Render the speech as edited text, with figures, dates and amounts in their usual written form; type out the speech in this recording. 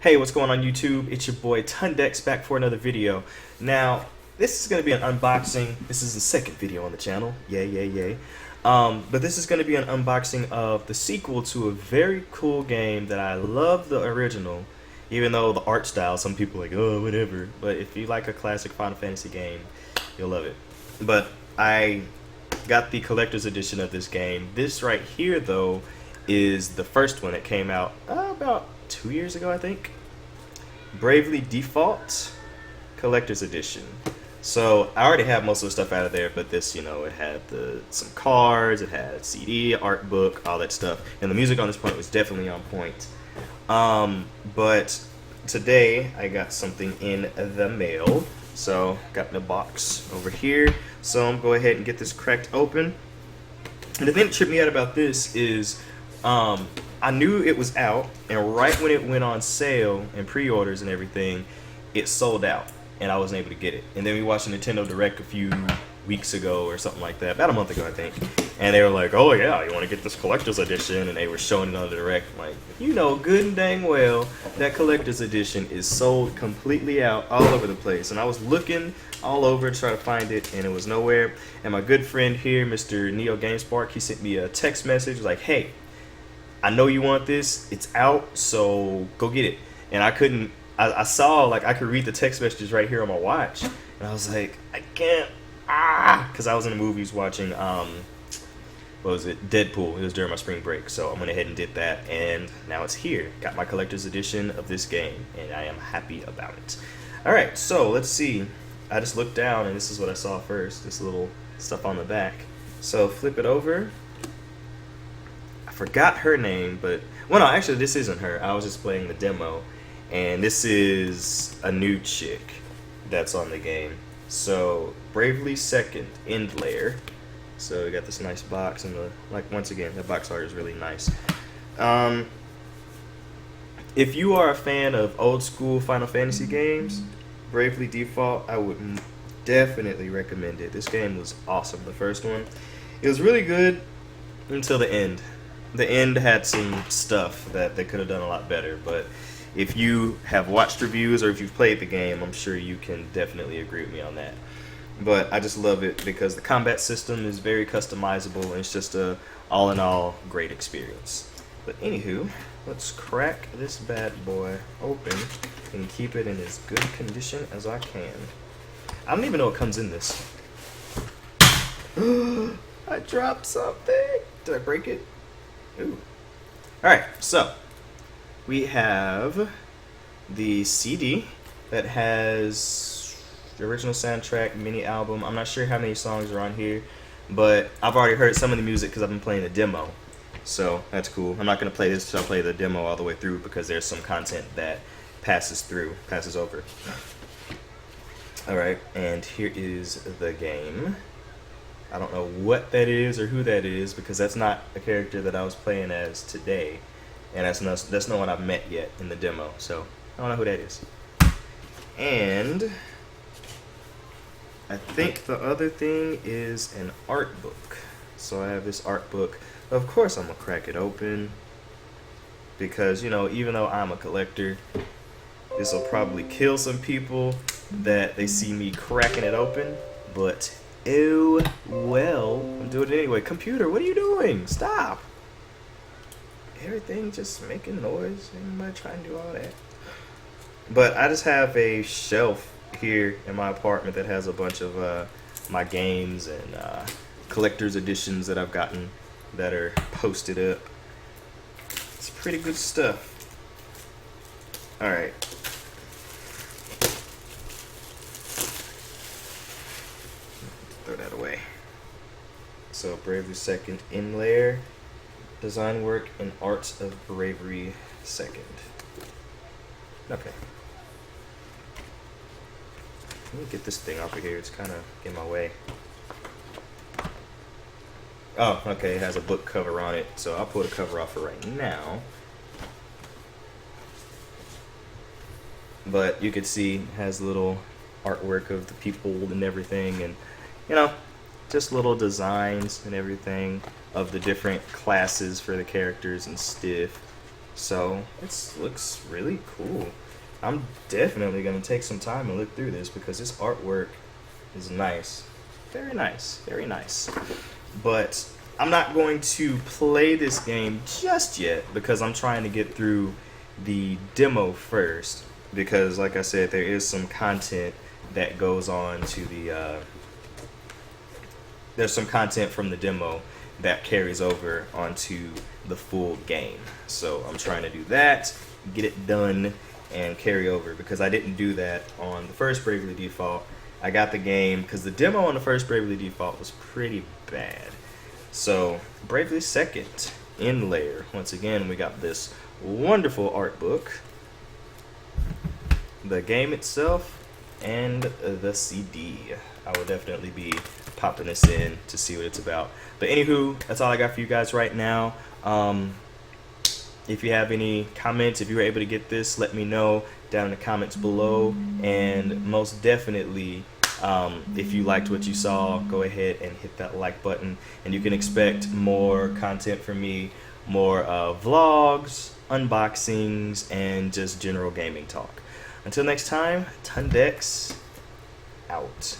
Hey, what's going on YouTube? It's your boy Tundex back for another video. Now, this is going to be an unboxing. This is the second video on the channel. Yay, yay, yay. But this is going to be an unboxing of the sequel to a very cool game that I love the original, even though the art style, some people are like, oh, whatever. But if you like a classic Final Fantasy game, you'll love it. But I got the collector's edition of this game. This right here, though, is the first one that came out about 2 years ago, I think. Bravely Default Collector's Edition. So I already have most of the stuff out of there, but this, you know, it had some cards, it had CD, art book, all that stuff, and the music on this point was definitely on point. But today I got something in the mail, so got the box over here. So I'm gonna go ahead and get this cracked open. And the thing that tripped me out about this is I knew it was out, and right when it went on sale and pre-orders and everything, it sold out, and I wasn't able to get it. And then we watched a Nintendo Direct a few weeks ago or something like that, about a month ago I think, and they were like, oh yeah, you want to get this collector's edition, and they were showing it on the Direct. I'm like, you know good and dang well that collector's edition is sold completely out all over the place. And I was looking all over to try to find it, and it was nowhere. And my good friend here, Mr. Neo GameSpark, he sent me a text message like, hey, I know you want this, it's out, so go get it. And I saw, like, I could read the text messages right here on my watch, and I was like, I can't, because I was in the movies watching, what was it, Deadpool. It was during my spring break, so I went ahead and did that, and now it's here. Got my collector's edition of this game, and I am happy about it. Alright, so let's see. I just looked down, and this is what I saw first, this little stuff on the back. So flip it over. Forgot her name, but well, no, actually this isn't her. I was just playing the demo, and this is a new chick that's on the game. So Bravely Second End Layer. So we got this nice box, and like once again, the box art is really nice. If you are a fan of old school Final Fantasy games, Bravely Default, I would definitely recommend it. This game was awesome. The first one, it was really good until the end. The end had some stuff that they could have done a lot better, but if you have watched reviews or if you've played the game, I'm sure you can definitely agree with me on that. But I just love it because the combat system is very customizable, and it's just a all in all great experience. But anywho, let's crack this bad boy open and keep it in as good condition as I can. I don't even know what comes in this. I dropped something. Did I break it? Ooh. Alright, so we have the CD that has the original soundtrack, mini album. I'm not sure how many songs are on here, but I've already heard some of the music because I've been playing the demo. So that's cool. I'm not going to play this until I play the demo all the way through, because there's some content that passes over. Alright, and here is the game. I don't know what that is or who that is, because that's not a character that I was playing as today, and that's no one I've met yet in the demo, so I don't know who that is. And I think the other thing is an art book. So I have this art book. Of course I'm gonna crack it open, because, you know, even though I'm a collector, this will probably kill some people that they see me cracking it open, but oh well, I'm doing it anyway. Computer, what are you doing? Stop! Everything just making noise. Anybody trying to do all that? But I just have a shelf here in my apartment that has a bunch of my games and collector's editions that I've gotten that are posted up. It's pretty good stuff. Alright. Throw that away. So Bravely Second End Layer, design work and arts of Bravery Second. Okay. Let me get this thing off of here. It's kind of in my way. Oh, okay. It has a book cover on it, so I'll pull the cover off for right now. But you can see it has little artwork of the people and everything, and you know, just little designs and everything of the different classes for the characters and stuff. So it looks really cool. I'm definitely gonna take some time and look through this because this artwork is nice, very nice, very nice. But I'm not going to play this game just yet because I'm trying to get through the demo first. Because, like I said, there is some content that goes on to the. There's some content from the demo that carries over onto the full game. So I'm trying to do that, get it done, and carry over because I didn't do that on the first Bravely Default. I got the game because the demo on the first Bravely Default was pretty bad. So Bravely Second, In Layer. Once again, we got this wonderful art book, the game itself, and the CD. I will definitely be popping this in to see what it's about. But anywho, that's all I got for you guys right now. If you have any comments, if you were able to get this, let me know down in the comments below. And most definitely, if you liked what you saw, go ahead and hit that like button. And you can expect more content from me, more vlogs, unboxings, and just general gaming talk. Until next time, Tundex out.